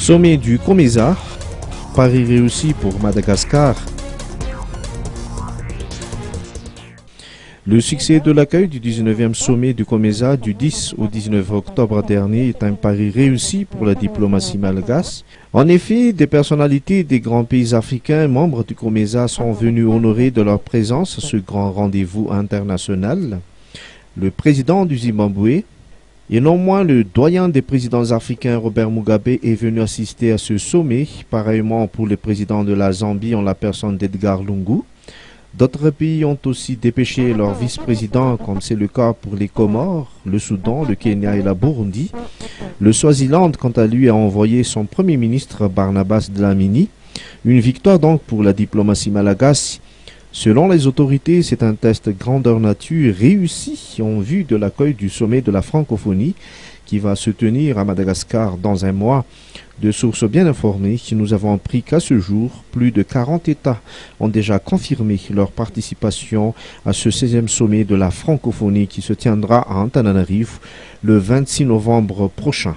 Sommet du COMESA, pari réussi pour Madagascar. Le succès de l'accueil du 19e sommet du COMESA du 10 au 19 octobre dernier est un pari réussi pour la diplomatie malgache. En effet, des personnalités des grands pays africains membres du COMESA sont venus honorer de leur présence ce grand rendez-vous international. Le président du Zimbabwe, et non moins le doyen des présidents africains Robert Mugabe est venu assister à ce sommet, pareillement pour le président de la Zambie en la personne d'Edgar Lungu. D'autres pays ont aussi dépêché leurs vice-présidents, comme c'est le cas pour les Comores, le Soudan, le Kenya et la Burundi. Le Swaziland, quant à lui, a envoyé son premier ministre Barnabas Dlamini. Une victoire donc pour la diplomatie malagasy. Selon les autorités, c'est un test grandeur nature réussi en vue de l'accueil du sommet de la francophonie qui va se tenir à Madagascar dans un mois. De sources bien informées, nous avons appris qu'à ce jour, plus de 40 États ont déjà confirmé leur participation à ce 16e sommet de la francophonie qui se tiendra à Antananarivo le 26 novembre prochain.